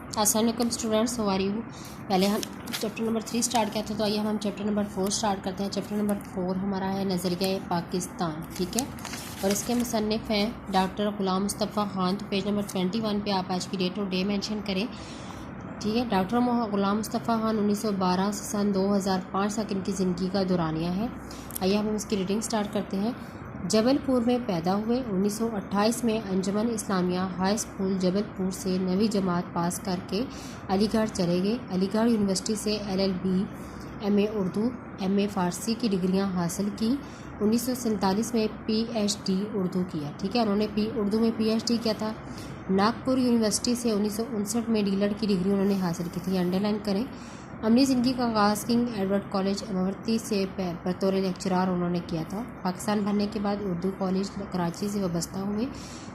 अस्सलाम वालेकुम स्टूडेंट्स, हो रही हूँ। पहले हम चैप्टर नंबर 3 स्टार्ट किया था, तो आइए हम चैप्टर नंबर 4 स्टार्ट करते हैं। चैप्टर नंबर 4 हमारा है नज़रिया पाकिस्तान, ठीक है। और इसके मुसन्निफ़ हैं डॉक्टर ग़ुलाम मुस्तफ़ा ख़ान। तो पेज नंबर 21 पे आप आज की डेट और डे मेंशन करें, ठीक है। डॉक्टर ग़ुलाम मुस्तफ़ा ख़ान 1912 से सन 2005 तक इनकी ज़िंदगी का दौरानिया है। आइए हम इसकी रीडिंग स्टार्ट करते हैं। जबलपुर में पैदा हुए। 1928 में अंजुमन इस्लामिया हाई स्कूल जबलपुर से 9वीं जमात पास करके अलीगढ़ चले गए। अलीगढ़ यूनिवर्सिटी से LLB, MA उर्दू, MA फ़ारसी की डिग्रियां हासिल की। 1947 में PhD उर्दू किया, ठीक है। उन्होंने उर्दू में PhD किया था। नागपुर यूनिवर्सिटी से 1959 में डीलर की डिग्री उन्होंने हासिल की थी, अंडरलाइन करें। अपनी ज़िंदगी का आगाज़ किंग एडवर्ड कॉलेज अमरवती से बतौर लेक्चरार उन्होंने किया था। पाकिस्तान भरने के बाद उर्दू कॉलेज कराची से वाबस्ता हुए।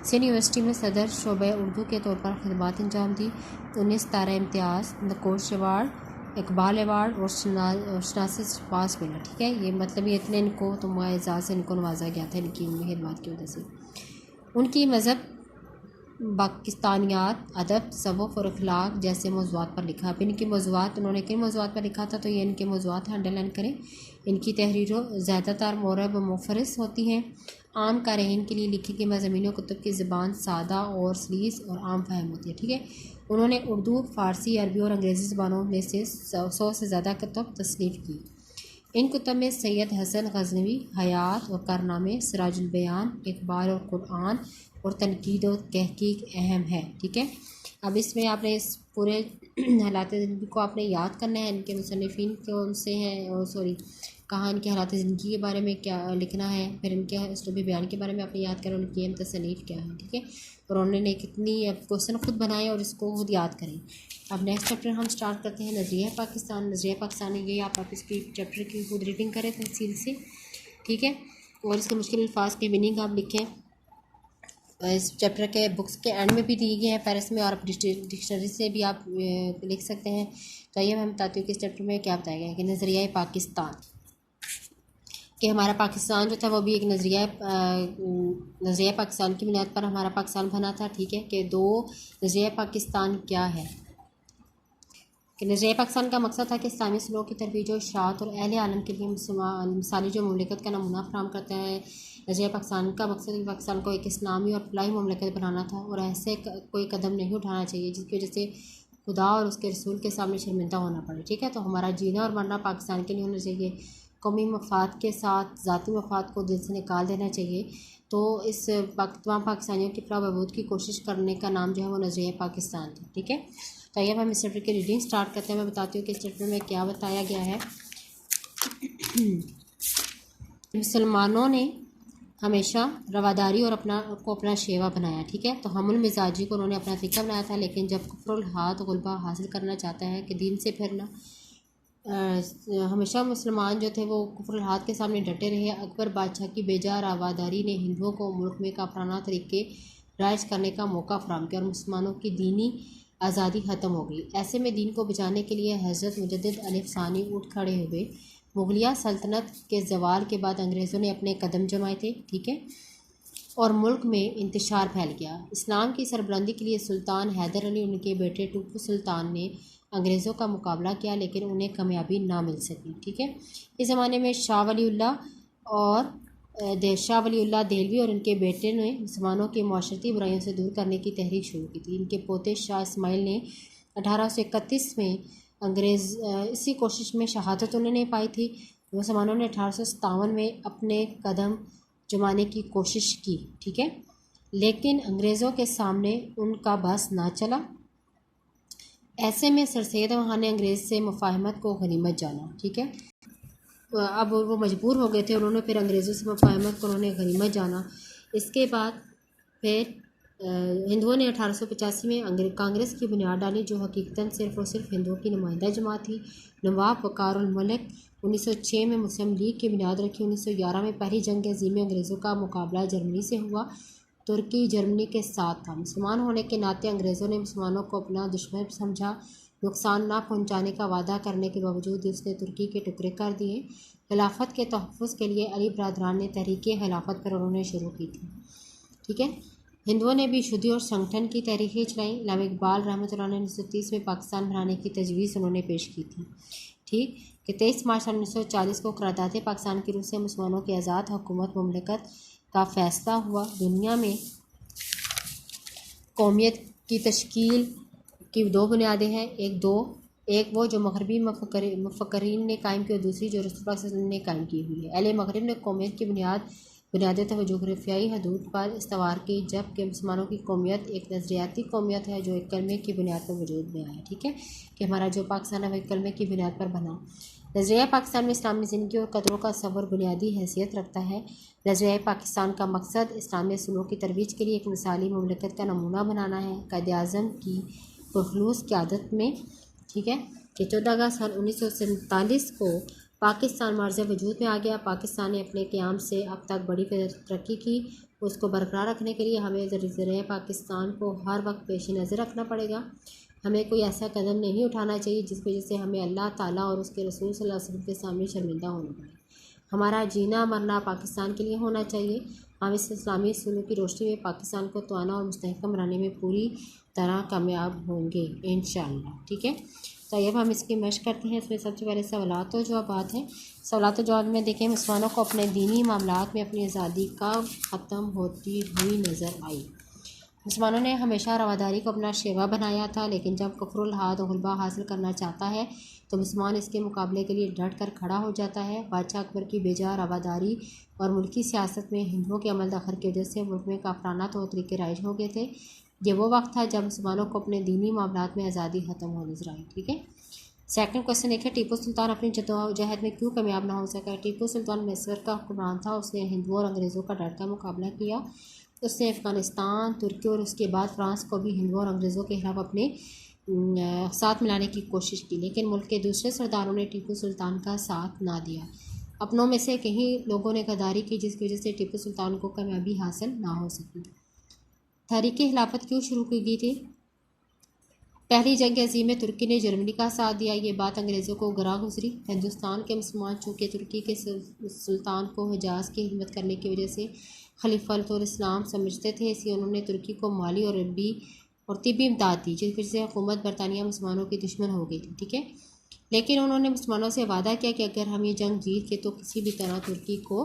सिंध यूनिवर्सिटी में सदर शोबे उर्दू के तौर पर खिदमत अंजाम दी। 19 तारा इम्तियाज़, नकोश अवार्ड, इकबाल अवार्ड और शनासी पास मिला, ठीक है। ये मतलब ये इतने इनको तो एजाज़ से इनको नवाजा गया था इनकी खिदमत की वजह से। उनकी मज़हब पाकिस्तानियात, अदब, तसव्वुफ़ और अखलाक जैसे मौज़ूआत पर लिखा। अब इनके मौज़ूआत उन्होंने किन मौज़ूआत पर लिखा था, तो ये इनके मौज़ूआत अंडरलाइन करें। इनकी तहरीरों ज़्यादातर मोरब व मुफरस होती हैं। आम क़ारीन के लिए लिखी गई मज़ामीन कुतुब की ज़बान सादा और सलीस और आम फहम होती है, ठीक है। उन्होंने उर्दू, फ़ारसी, अरबी और अंग्रेज़ी ज़बानों में से 100 से ज़्यादा कुतुब तसनीफ़ की। इन कुतुब में सैयद हसन गज़नवी, हयात और कारनामे, सिराजुल बयान, इकबाल और कुरान और तनकीद और तहकीक अहम है, ठीक है। अब इसमें आपने इस पूरे हालात ज़िंदगी को आपने याद करना है। इनके मुसन्निफ़ीन कौन से हैं, और सॉरी कहाँ इनके हालात ज़िंदगी के बारे में क्या लिखना है, फिर इनके उसलूबी बयान के बारे में आपने याद करें, उनकी अहम तसनीफ़ क्या है, ठीक है। और उन्होंने कितनी क्वेश्चन खुद बनाए और इसको खुद याद करें। अब नेक्स्ट चैप्टर हम स्टार्ट करते हैं, नज़रिया पाकिस्तान। नज़रिया पाकिस्तान ये आप इसकी चैप्टर की खुद रीडिंग करें तफसील से, ठीक है। और इसके मुश्किल अल्फाज की मीनिंग आप लिखें। इस चैप्टर के बुक्स के एंड में भी दिए गए हैं पैरस में, और आप डिक्शनरी से भी आप लिख सकते हैं। तो आइए मैं बताती हूँ कि इस चैप्टर में क्या बताया गया है कि नज़रिया पाकिस्तान, कि हमारा पाकिस्तान जो था वो भी एक नज़रिया पाकिस्तान की बुनियाद पर हमारा पाकिस्तान बना था, ठीक है। कि दो नज़रिया पाकिस्तान क्या है, कि नज़रिया पाकिस्तान का मकसद था कि इस्लामी सलूक की तरवीज और इशाअत और अहले आलम के लिए मिसाली जो ममलिकत का नमूना फराहम करता है। नज़रिया पाकिस्तान का मकसद पाकिस्तान को एक इस्लामी और फलाही ममलिकत बनाना था, और ऐसे कोई कदम नहीं उठाना चाहिए जिसकी वजह से खुदा और उसके रसूल के सामने शर्मिंदा होना पड़े, ठीक है। तो हमारा जीना और मरना पाकिस्तान के लिए होना चाहिए। कौमी मफाद के साथ ज़ाती मफाद को दिल से निकाल देना चाहिए। तो इस तमाम पाकिस्तानियों की फलाह बहबूद की कोशिश करने का नाम जो है वो नज़रिया पाकिस्तान था, ठीक है। तो आइए अब हम इस चैप्टर की रीडिंग स्टार्ट करते हैं। मैं बताती हूँ कि इस चैप्टर में क्या बताया गया है। मुसलमानों ने हमेशा रवादारी और अपना शेवा बनाया, ठीक है। तो हमुल मिजाजी को उन्होंने अपना फ़िक्र बनाया था, लेकिन जब कुफ्रुल हाथ गुलबा हासिल करना चाहता है कि दीन से फिरना, हमेशा मुसलमान जो थे वो कुफ्रुल हाथ के सामने डटे रहे। अकबर बादशाह की बेजा रवादारी ने हिंदुओं को मुल्क में काफराना तरीके राइज करने का मौका फराहम किया और मुसलमानों की दीनी आज़ादी ख़त्म हो गई। ऐसे में दीन को बचाने के लिए हज़रत मुजद्दिद अलिफ सानी उठ खड़े हुए। मुगलिया सल्तनत के ज़वाल के बाद अंग्रेज़ों ने अपने कदम जमाए थे, ठीक है, और मुल्क में इंतशार फैल गया। इस्लाम की सरबलंदी के लिए सुल्तान हैदर अली उनके बेटे टीपू सुल्तान ने अंग्रेज़ों का मुकाबला किया, लेकिन उन्हें कामयाबी ना मिल सकी, ठीक है। इस ज़माने में शाह वलीउल्लाह देहलवी और उनके बेटे ने मुसलमानों की माशरती बुराइयों से दूर करने की तहरीक शुरू की थी। इनके पोते शाह इस्माइल ने 1831 में इसी कोशिश में शहादत उन्होंने पाई थी। मुसलमानों ने 1857 में अपने कदम जमाने की कोशिश की, ठीक है, लेकिन अंग्रेज़ों के सामने उनका बस ना चला। ऐसे में सर सैयद वहाँ ने अंग्रेज़ से मुफाहमत को गनीमत जाना, ठीक है। अब वो मजबूर हो गए थे, उन्होंने फिर अंग्रेज़ों से मुफाहमत को उन्होंने गनीमत जाना। इसके बाद फिर हिंदुओं ने 1885 में कांग्रेस की बुनियाद डाली, जो हकीकतन सिर्फ़ और सिर्फ हिंदुओं की नुमाइंदा जमात थी। नवाब वक़ारुल मलिक 1906 में मुस्लिम लीग की बुनियाद रखी। 1911 में पहली जंग अज़ीम में अंग्रेज़ों का मुकाबला जर्मनी से हुआ। तुर्की जर्मनी के साथ था। मुसलमान होने के नाते अंग्रेज़ों ने मुसलमानों को अपना दुश्मन समझा। नुकसान ना पहुंचाने का वादा करने के बावजूद उसने तुर्की के टुकड़े कर दिए। खिलाफत के तहफ़्फ़ुज़ के लिए अली बरदरान ने तहरीक खिलाफत पर उन्होंने शुरू की थी, ठीक है। हिंदुओं ने भी शुद्धि और संगठन की तहरीकें चलाई। अल्लामा इकबाल रहमतुल्लाह ने 1930 में पाकिस्तान बनाने की तजवीज़ उन्होंने पेश की थी। ठीक कि 23 मार्च 1940 को करारदाद पाकिस्तान की रूह से मुसलमानों की आज़ाद हुकूमत मुमलिकत का फ़ैसला हुआ। दुनिया में कौमियत की तश्कील की दो बुनियादें हैं, एक वो जो मगरबी मुफक्करीन ने कायम की और दूसरी जो रसूल पाक सल्लल्लाहु अलैहि वसल्लम ने कायम की हुई है। अहले मगरिब ने कौमियत की बुनियादें तो जोग्राफियाई हदूद पर इस्तवार की, जबकि मुसलमानों की कौमियत एक नज़रियाती कौमियत है जो एक कलमे की बुनियाद पर वजूद में आया। ठीक है कि हमारा जो पाकिस्तान है वह एक कलमे की बुनियाद पर बना। नज़रिया पाकिस्तान में इस्लामी ज़िंदगी और कदरों का सबर बुनियादी हैसियत रखता है। नज़रिया पाकिस्तान का मकसद इस्लामी असूलों की तरवीज के लिए एक मिसाली मुमलिकत का नमूना बनाना है। कायद-ए-आज़म की पुरखलूस क़यादत में, ठीक है, कि 14 अगस्त सन 1947 को पाकिस्तान मर्ज़ वजूद में आ गया। पाकिस्तान ने अपने क़याम से अब तक बड़ी तरक्की की। उसको बरकरार रखने के लिए हमें ज़रिए पाकिस्तान को हर वक्त पेश नज़र रखना पड़ेगा। हमें कोई ऐसा कदम नहीं उठाना चाहिए जिस वजह से हमें अल्लाह ताला और उसके रसूल सल्लल्लाहु अलैहि वसल्लम के सामने शर्मिंदा होना पड़े। हमारा जीना मरना पाकिस्तान के लिए होना चाहिए। हम इस इस्लामी असूलों की रोशनी में पाकिस्तान को तवाना और मुस्तहकम बनाने में पूरी तरह कामयाब होंगे इंशाअल्लाह। ठीक है, तो अब हम इसकी मशक करते हैं। इसमें सबसे पहले सवालात और जवाबात हैं। सवालात और जवाब में देखें, मुसलमानों को अपने दीनी मामलात में अपनी आज़ादी कब ख़त्म होती हुई नज़र आई। मुसलमानों ने हमेशा रवादारी को अपना शेवा बनाया था, लेकिन जब कफरुल हाद और गुलबा हासिल करना चाहता है तो मुसलमान इसके मुकाबले के लिए डट कर खड़ा हो जाता है। बादशाह अकबर की बेजा रवादारी और मुल्की सियासत में हिंदुओं के अमल दखल की वजह से मुल्क में काफराना तौर तरीके राइज हो गए थे। ये वो वक्त था जब मुसलमानों को अपने दीनी मामलात में आज़ादी ख़त्म हो नजर आई। ठीक है, सेकंड क्वेश्चन देखिए, टीपू सुल्तान अपनी जदोजहद में क्यों कामयाब ना हो सका। टीपू सुल्तान मैसूर का हुक्मरान था। उसने हिंदुओं और अंग्रेज़ों का डट का मुकाबला किया। उसने अफ़गानिस्तान, तुर्की और उसके बाद फ्रांस को भी हिंदुओं और अंग्रेज़ों के खिलाफ अपने साथ मिलाने की कोशिश की, लेकिन मुल्क के दूसरे सरदारों ने टीपू सुल्तान का साथ ना दिया। अपनों में से कई लोगों ने गद्दारी की, जिसकी वजह से टीपू सुल्तान को कामयाबी हासिल ना हो सकी। तहरीक खिलाफत क्यों शुरू की गई थी। पहली जंग अजीम में तुर्की ने जर्मनी का साथ दिया। ये बात अंग्रेज़ों को गरा गुजरी। हिंदुस्तान के मुसलमान चूँकि तुर्की के सुल्तान को हिजाज की खिदमत करने की वजह से खलीफतुल इस्लाम समझते थे, इसलिए उन्होंने तुर्की को माली और तिब्बी इमदाद दी, जिस वजह से हुकूमत बरतानिया मुसलमानों की दुश्मन हो गई थी। ठीक है, लेकिन उन्होंने मुसलमानों से वादा किया कि अगर हम ये जंग जीत के तो किसी भी तरह तुर्की को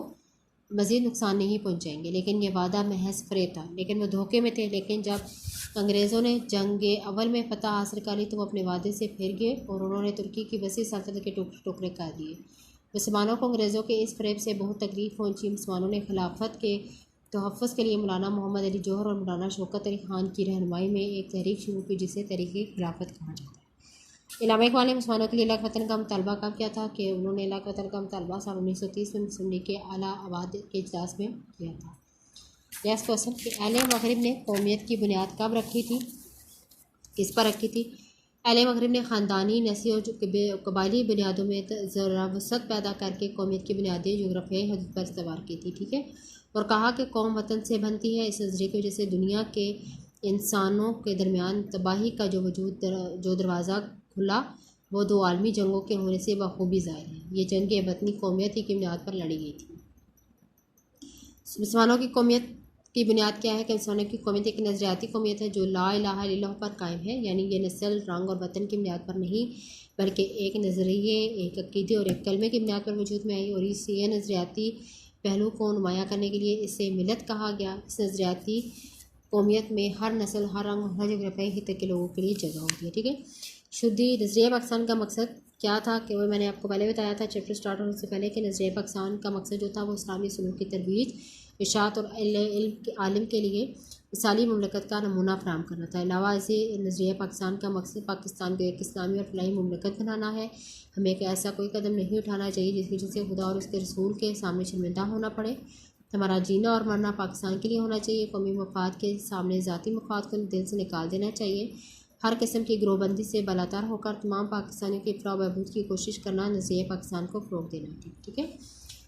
मज़ीद नुकसान नहीं पहुँचाएंगे। लेकिन ये वादा महज फ़रेब था, लेकिन वो धोखे में थे। लेकिन जब अंग्रेज़ों ने जंग अव्वल में फतह हासिल कर ली तो वो अपने वादे से फिर गए और उन्होंने तुर्की की वसी सल्तनत के टुकड़े टुकड़े कर दिए। मुसलमानों को अंग्रेज़ों के इस फ़रेब से बहुत तकलीफ़ पहुँची। मुसलमानों ने खिलाफत के तहफ़्फ़ुज़ के लिए मौलाना मोहम्मद अली जौहर और मौलाना शौकत अली ख़ान की रहनुमाई में एक तहरीक शुरू की, जिसे तहरीक खिलाफत कहा जाता है। अल्लामा इकबाल ने मुसलमानों के लिए अलग वतन का मुतालबा कब किया था कि उन्होंने अलग वतन का मुतालबा सन 1930 में मुस्लिम लीग के आला आबाद के इजलास में किया था। नेक्स्ट क्वेश्चन कि अहले मगरिब ने कौमियत की बुनियाद कब रखी थी, किस पर रखी थी। अहले मगरिब ने ख़ानदानी, नस्ली और कबायली बुनियादों में ज़रा वसत पैदा करके कौमियत की बुनियादी जोग्राफियाई हदूद पर इस्तेमाल की थी। ठीक है, और कहा कि कौम वतन से बनती है। इस नज़रिए की वजह से दुनिया के इंसानों के दरमियान तबाही का जो दरवाज़ा खुला वो दो आलमी जंगों के होने से बखूबी ज़ाहिर है। ये जंगें वतनी कौमियत ही की बुनियाद पर लड़ी गई थी। मुसलमानों की कौमियत की बुनियाद क्या है कि मुसलमानों की कौमियत एक नज़रियाती कौमियत है जो ला इलाहा इल्लल्लाह पर कायम है, यानी ये नस्ल, रंग और वतन की बुनियाद पर नहीं बल्कि एक नज़रिए, एक अक़ीदे और एक कलमे की बुनियाद पर वजूद में आई। और इस ये नज़रियाती पहलू को नुमायाँ करने के लिए इसे मिलत कहा गया। इस नज़रियाती कौमियत में हर नस्ल, हर रंग और हर जोग्राफियाई खिते के लोगों के लिए जगह होती है। ठीक है, शुद्धि नज़रिया पाकिस्तान का मकसद क्या था कि वो मैंने आपको पहले बताया था चैप्टर स्टार्ट होने से पहले कि नज़रिया पाकिस्तान का मकसद जो था वो इस्लामी सुलूक की तरवीज, इशाअत और आलिम के लिए मिसाली मुमलिकत का नमूना फराहम करना था। अलावा इसे नज़रिया पाकिस्तान का मकसद पाकिस्तान को एक इस्लामी और फलाही मुमलिकत बनाना है। हमें एक ऐसा कोई कदम नहीं उठाना चाहिए जिसकी वजह से खुदा और उसके रसूल के सामने शर्मिंदा होना पड़े। हमारा जीना और मरना पाकिस्तान के लिए होना चाहिए। कौमी मफाद के सामने ज़ाती मफाद को दिल से निकाल देना चाहिए। हर किस्म की ग्रोहबंदी से बलातार होकर तमाम पाकिस्तानियों की फ़लाह बहबूद की कोशिश करना नज़रिया पाकिस्तान को फ़रोग़ देना। ठीक है,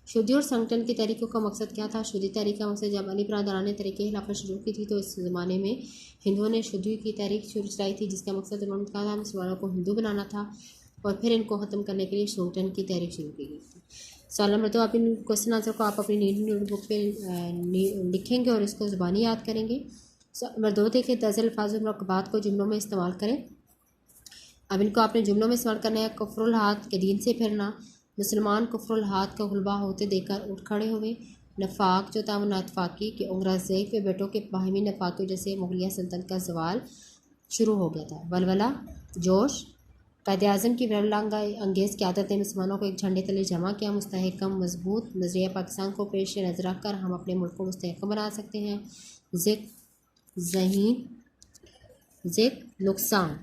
शुद्धि और संगठन की तहरीकों का मकसद क्या था। शुद्धि तहरीक का मकसद जब अली बरदरान ने तहरीक खिलाफत शुरू की थी तो इस ज़माने में हिंदुओं ने शुद्धि की तहरीक शुरू चलाई थी, जिसका मकसद उन्होंने कहा था मुसलमानों को हिंदू बनाना था और फिर इनको ख़त्म करने के लिए संगठन की तहरीक शुरू की गई थी। सवाल नंबर 2, आप इन क्वेश्चन आंसर को आप अपनी नोटबुक पे लिखेंगे और इसको ज़ुबानी याद करेंगे। नंबर 2 देखें, दरअसल अल्फाज और मुरक्कबात को जुमलों में इस्तेमाल करें। अब इनको आपने जुमलों में इस्तेमाल करना है। कुफ्रुल हाथ के दीन से फिरना, मुसलमान कुफ्रुल हाथ का गुलबा होते देखकर उठ खड़े हुए। नफाक जो था वो नातफाकी के उंगराज़ेक व बेटों के बाहमी नफाक की वजह से मुगलिया सल्तनत का जवाल शुरू हो गया था। वलवला जोश, कायद आज़म की वरलांगा अंगेज़ क़यादत ने मुसलमानों को एक झंडे तले जमा किया। मुस्तहकम मजबूत नजरिया पाकिस्तान को पेश नज़र रखकर हम अपने मुल्क को मुस्तहकम बना सकते हैं। ज़िक ज़हीन ज़िक नुकसान,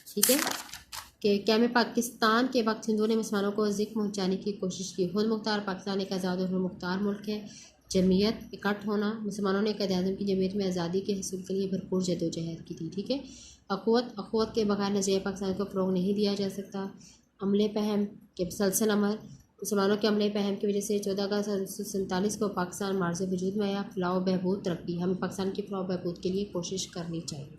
ठीक है, कि क्या में पाकिस्तान के वक्त हिंदुओं ने मुसलमानों को ज़िक पहुँचाने की कोशिश की। खुद मुख्तार पाकिस्तान एक आज़ाद और मुख्तार मुल्क है। जमीयत इकट्ठ होना, मुसलमानों ने कायद आज़म की जमीयत में आज़ादी के हसूल के लिए भरपूर जदोजहद की थी, ठीक है। अखवत के बगैर नज़रिया पाकिस्तान को फ़रोग़ नहीं दिया जा सकता। अमले पहम के मुसलसल अमल, मुसलमानों के अमले पहम की वजह से 14 अगस्त 1947 को पाकिस्तान मार्ज़ वजूद में आया। फलाह बहबूद तरक्की, हमें पाकिस्तान की फलाह बहबूद के लिए कोशिश करनी चाहिए,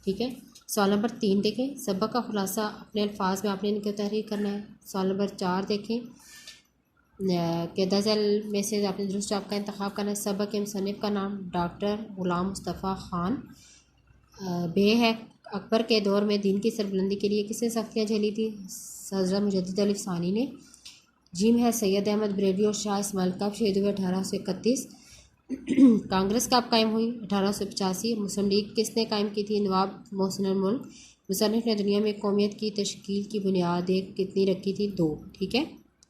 ठीक है। सवाल नंबर 3 देखें, सबक का खुलासा अपने अल्फाज में आपने इनको तहरीर करना है। सवाल नंबर 4 देखें कि दरअसल में से आपने दुरुस्त जवाब का इंतखाब करना है। सबक के मुसन्निफ़ का नाम डॉक्टर ग़ुलाम मुस्तफ़ा ख़ान। बे है, अकबर के दौर में दीन की सरबुलंदी के लिए किसने सख्तियाँ झेली थी? हज़रत मुजद्दिद अली फ़ानी ने। जिम है, सैयद अहमद बरेलवी और शाह इस्माइल कब शहीद हुए? 1831। कांग्रेस कब कायम हुई? 1885। मुस्लिम लीग किसने कायम की थी? नवाब मोहसिनुल मुल्क। मुसन्निफ़ ने दुनिया में कौमियत की तश्कील की बुनियाद कितनी रखी थी? 2, ठीक है।